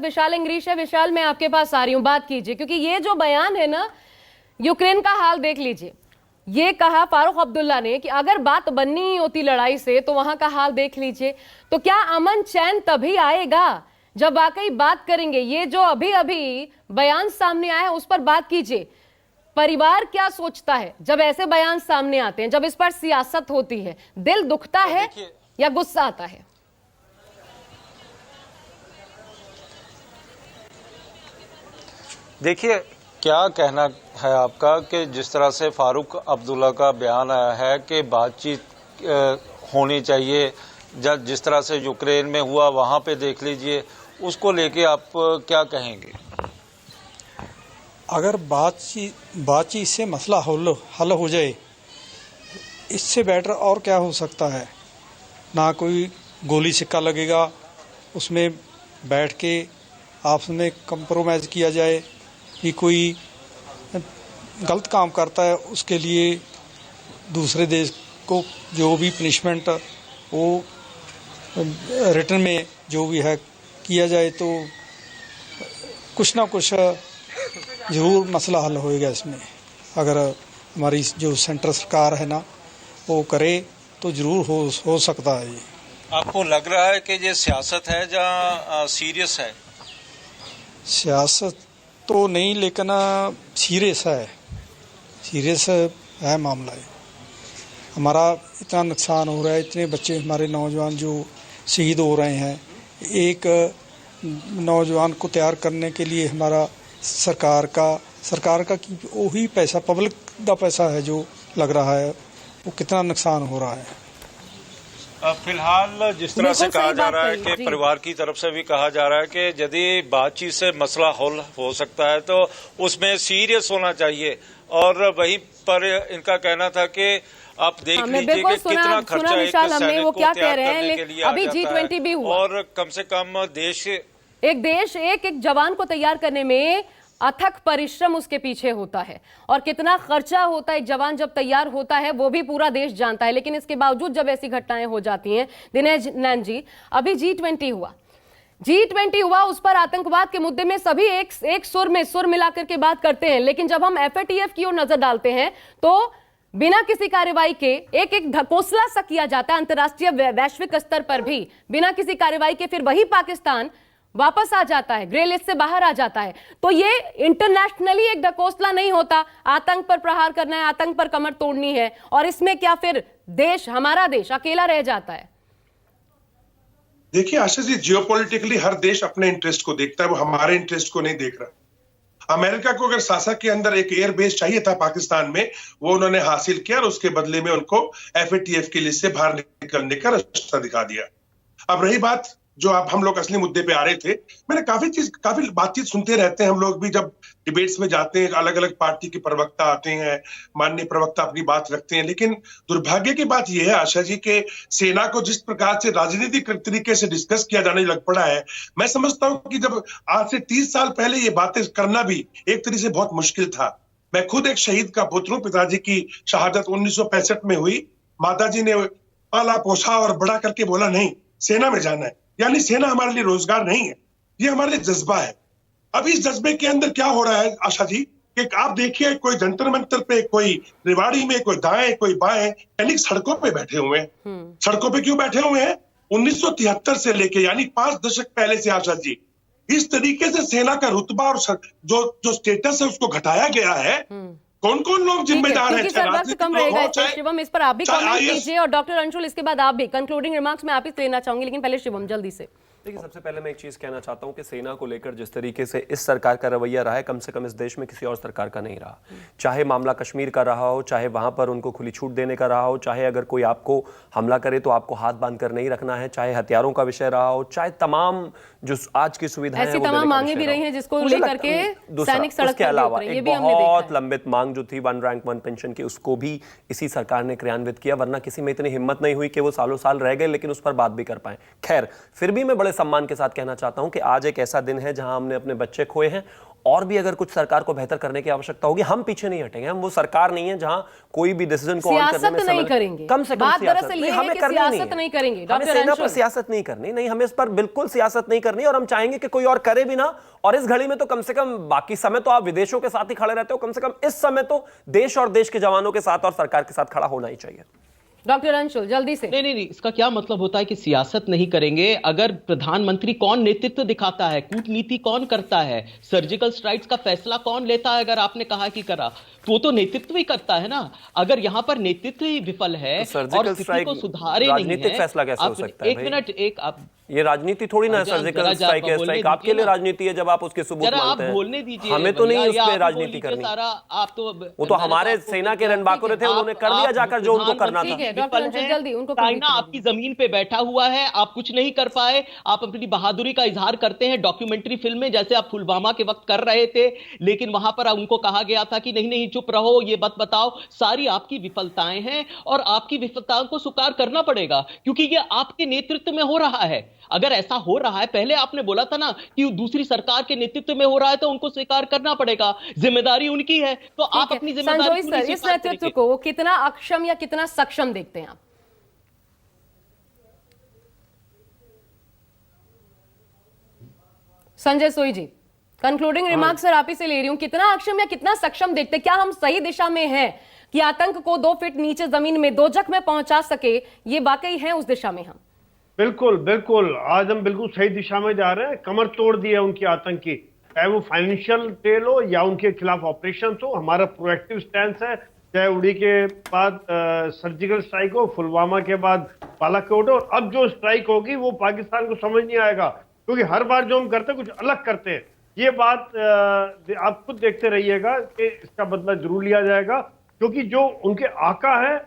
विशाल English है। विशाल, मैं आपके पास आ रही हूं, बात कीजिए, क्योंकि ये जो बयान है ना, यूक्रेन का हाल देख लीजिए। ये कहा फारूक अब्दुल्ला ने कि अगर बात बननी ही होती लड़ाई से तो वहां का हाल देख लीजिए। तो क्या अमन चैन तभी आएगा जब वाकई बात करेंगे। ये जो अभी अभी बयान सामने आया है उस पर बात कीजिए। परिवार क्या सोचता है जब ऐसे बयान सामने आते हैं, जब इस पर सियासत होती है? दिल दुखता है या गुस्सा आता है? देखिए, क्या कहना है आपका कि जिस तरह से फारूक अब्दुल्ला का बयान आया है कि बातचीत होनी चाहिए, जिस तरह से यूक्रेन में हुआ वहां पे देख लीजिए, उसको लेके आप क्या कहेंगे? अगर बातचीत से मसला हल हो जाए, इससे बेटर और क्या हो सकता है। ना कोई गोली सिक्का लगेगा, उसमें बैठ के आपस में कंप्रोमाइज़ किया जाए कि कोई गलत काम करता है उसके लिए दूसरे देश को जो भी पनिशमेंट वो रिटर्न में जो भी है किया जाए, तो कुछ ना कुछ ज़रूर मसला हल होएगा इसमें। अगर हमारी जो सेंट्रल सरकार है ना वो करे तो ज़रूर हो सकता है। ये आपको लग रहा है कि ये सियासत है या सीरियस है? सियासत तो नहीं, लेकिन सीरियस है मामला है। हमारा इतना नुकसान हो रहा है, इतने बच्चे हमारे नौजवान जो शहीद हो रहे हैं। एक नौजवान को तैयार करने के लिए हमारा सरकार का कि वही पैसा, पब्लिक का पैसा है जो लग रहा है, वो कितना नुकसान हो रहा है। फिलहाल जिस तरह से कहा जा रहा है कि परिवार की तरफ से भी कहा जा रहा है कि यदि बातचीत से मसला हल हो सकता है तो उसमें सीरियस होना चाहिए, और वहीं पर इनका कहना था कि आप देख लीजिए कि कितना खर्चा एक सैनिक को तैयार करने के लिए अभी G20 भी हुआ, और कम से कम देश एक जवान को तैयार करने में अथक परिश्रम उसके पीछे होता है, और कितना खर्चा होता है एक जवान जब तैयार होता है वो भी पूरा देश जानता है। लेकिन इसके बावजूद जब ऐसी घटनाएं हो जाती हैं, दिनेश नैन जी, अभी G20 हुआ, उस पर आतंकवाद के मुद्दे में सभी एक सुर मिलाकर के बात करते हैं। लेकिन जब हम FATF की ओर नजर डालते हैं तो बिना किसी कार्रवाई के एक ढकोसला सा किया जाता है अंतर्राष्ट्रीय वैश्विक स्तर पर भी, बिना किसी कार्रवाई के फिर वही पाकिस्तान वापस आ जाता है, ग्रे लिस्ट से बाहर आ जाता है। तो ये इंटरनेशनली एक ढकोसला नहीं होता, आतंक पर प्रहार करना है, आतंक पर कमर तोड़नी है, और इसमें क्या फिर हमारा देश अकेला रह जाता है? देखिए आशा जी, जियोपॉलिटिकली हर देश अपने इंटरेस्ट को देखता है, वो हमारे इंटरेस्ट को नहीं देख रहा। अमेरिका को अगर सासा के अंदर एक एयर बेस चाहिए था पाकिस्तान में, वो उन्होंने हासिल किया और उसके बदले में उनको FATF की लिस्ट से बाहर निकलने का रास्ता दिखा दिया। अब रही बात जो आप हम लोग असली मुद्दे पे आ रहे थे, मैंने काफी बातचीत सुनते रहते हैं हम लोग भी, जब डिबेट्स में जाते हैं अलग अलग पार्टी के प्रवक्ता आते हैं, माननीय प्रवक्ता अपनी बात रखते हैं। लेकिन दुर्भाग्य की बात यह है आशा जी कि सेना को जिस प्रकार से राजनीतिक तरीके से डिस्कस किया जाने लग पड़ा है, मैं समझता हूं कि जब आज से 30 साल पहले ये बातें करना भी एक तरीके से बहुत मुश्किल था। मैं खुद एक शहीद का पुत्र हूं, पिताजी की शहादत 1965 में हुई। माताजी ने पाला पोसा और बड़ा करके बोला नहीं सेना में जाना है, यानी सेना हमारे लिए रोजगार नहीं है, ये हमारे लिए जज्बा है। अब इस जज्बे के अंदर क्या हो रहा है आशा जी कि आप देखिए, कोई जंतर मंतर पे, कोई रेवाड़ी में, कोई दाएं कोई बाएं, सैनिक सड़कों पे बैठे हुए हैं। सड़कों पे क्यों बैठे हुए हैं? 1973 से लेके यानी 5 दशक पहले से आशा जी इस तरीके से सेना का रुतबा और जो स्टेटस है उसको घटाया गया है। कौन कौन लोग जिम्मेदार हैं? कम रहेगा। शिवम, इस पर आप भी कमेंट कीजिए, और डॉक्टर अंशुल इसके बाद आप भी कंक्लूडिंग रिमार्क्स में आप ही लेना चाहूंगी, लेकिन पहले शिवम जल्दी से। देखिए, सबसे पहले मैं एक चीज़ कहना चाहता हूं कि सेना को लेकर जिस तरीके से इस सरकार का रवैया रहा है, कम से कम इस देश में किसी और सरकार का नहीं रहा। चाहे मामला कश्मीर का रहा हो, चाहे वहां पर उनको खुली छूट देने का रहा हो, चाहे अगर कोई आपको हमला करे तो आपको हाथ बांध कर नहीं रखना है, चाहे हथियारों का विषय रहा हो, चाहे तमाम जो आज की सुविधाएं ऐसी तमाम मांगे भी रही हैं जिसको लेकर के सैनिक सड़क के अलावा एक बहुत लंबित मांग जो थी 1 रैंक 1 पेंशन की, उसको भी इसी सरकार ने क्रियान्वित किया, वरना किसी में इतनी हिम्मत नहीं हुई कि वो सालों साल रह गए लेकिन उस पर बात भी कर पाए। खैर, फिर भी मैं बड़े सम्मान के साथ कहना चाहता हूं कि आज एक ऐसा दिन है जहां हमने अपने बच्चे खोए हैं और भी अगर कुछ सरकार को बेहतर करने की आवश्यकता होगी, हम पीछे नहीं हटेंगे। हम वो सरकार नहीं है जहां कोई भी डिसीजन को ऑन करने में सियासत नहीं करेंगे। कम से कम बात सियासत दरअसल नहीं, ये है हमें कि करनी सियासत नहीं करेंगे। हमें डॉक्टर सेना पर अंशुल, सियासत नहीं करनी, नहीं हमें इस पर बिल्कुल सियासत नहीं करनी, और हम चाहेंगे कि कोई और करे भी ना। और इस घड़ी में तो कम से कम, बाकी समय तो आप विदेशों के साथ ही खड़े रहते हो, कम से कम इस समय तो देश और देश के जवानों के साथ और सरकार के साथ खड़ा होना ही चाहिए। डॉक्टर अंशुल जल्दी से। नहीं, इसका क्या मतलब होता है कि सियासत नहीं करेंगे? अगर प्रधानमंत्री कौन नेतृत्व दिखाता है, कूटनीति कौन करता है, सर्जिकल स्ट्राइक्स का फैसला कौन लेता है, अगर आपने कहा कि करा तो वो तो नेतृत्व ही करता है ना। अगर यहां पर नेतृत्व ही विफल है और स्थिति को सुधारे नहीं राजनीतिक है, फैसला कैसे हो सकता है? एक मिनट, एक आप, ये राजनीति थोड़ी ना, सर्जिकल स्ट्राइक है, स्ट्राइक आपके लिए राजनीति है जब आप उसके सबूत जरा आप मांगते हैं। बोलने दीजिए, हमें तो नहीं उस या पे आप राजनीति बोल करनी। लीजिए सारा, आप तो वो तो हमारे सेना के रणबांकुर थे, उन्होंने कर दिया जाकर जो उनको करना ठीक था। है डॉक्टर अंशुल, जल्दी उनको चाइना आपकी जमीन पे बैठा हुआ है, आप कुछ नहीं कर पाए, आप अपनी बहादुरी का इजहार करते हैं डॉक्यूमेंट्री फिल्में, जैसे आप पुलवामा के वक्त कर रहे थे, लेकिन वहां पर उनको कहा गया था कि नहीं नहीं चुप रहो, ये मत बताओ। सारी आपकी विफलताएं हैं और आपकी विफलताओं को स्वीकार करना पड़ेगा, क्योंकि ये आपके नेतृत्व में हो रहा है। अगर ऐसा हो रहा है, पहले आपने बोला था ना कि दूसरी सरकार के नेतृत्व में हो रहा है, तो उनको स्वीकार करना पड़ेगा, जिम्मेदारी उनकी है, तो आप अपनी जिम्मेदारी संजोई पूरी सर, इस स्वीकार नेतृत्व करेंगे। को कितना अक्षम या कितना सक्षम देखते हैं आप? संजय सोई जी, कंक्लूडिंग रिमार्क सर आप ही से ले रही हूं, कितना अक्षम या कितना सक्षम देखते हैं? क्या हम सही दिशा में हैं कि आतंक को 2 फीट नीचे जमीन में, दोजख में पहुंचा सके? ये वाकई है उस दिशा में हम? बिल्कुल बिल्कुल, आज हम बिल्कुल सही दिशा में जा रहे हैं। कमर तोड़ दी है उनकी आतंकी, चाहे वो फाइनेंशियल टेल हो या उनके खिलाफ ऑपरेशन हो। हमारा प्रोएक्टिव स्टैंड है, चाहे उड़ी के बाद सर्जिकल स्ट्राइक हो, पुलवामा के बाद बालाकोट हो, अब जो स्ट्राइक होगी वो पाकिस्तान को समझ नहीं आएगा, क्योंकि हर बार जो हम करते हैं कुछ अलग करते हैं। ये बात आप खुद देखते रहिएगा कि इसका बदला जरूर लिया जाएगा, क्योंकि जो उनके आका है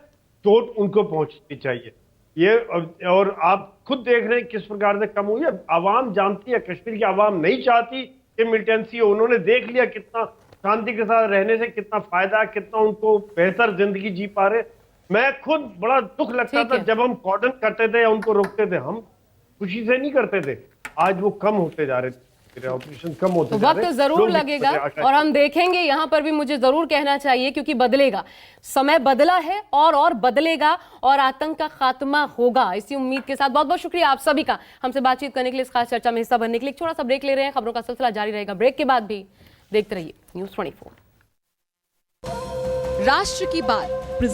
चोट उनको पहुंचनी चाहिए। ये और आप खुद देख रहे हैं किस प्रकार से कम हुई है। आवाम जानती है, कश्मीर की आवाम नहीं चाहती कि मिलिटेंसी हो। उन्होंने देख लिया कितना शांति के साथ रहने से कितना फायदा, कितना उनको बेहतर जिंदगी जी पा रहे। मैं खुद बड़ा दुख लगता था जब हम कॉर्डन करते थे या उनको रोकते थे, हम खुशी से नहीं करते थे। आज वो कम होते जा रहे थे, ऑपरेशन कम होते जा रहे हैं। वक्त जरूर लगेगा और हम देखेंगे, यहां पर भी मुझे जरूर कहना चाहिए, क्योंकि बदलेगा, समय बदला है और बदलेगा और आतंक का खात्मा होगा, इसी उम्मीद के साथ बहुत बहुत शुक्रिया आप सभी का हमसे बातचीत करने के लिए, इस खास चर्चा में हिस्सा बनने के लिए। एक छोटा सा ब्रेक ले रहे हैं, खबरों का सिलसिला जारी रहेगा ब्रेक के बाद भी। देखते रहिए News 24। राष्ट्र की बात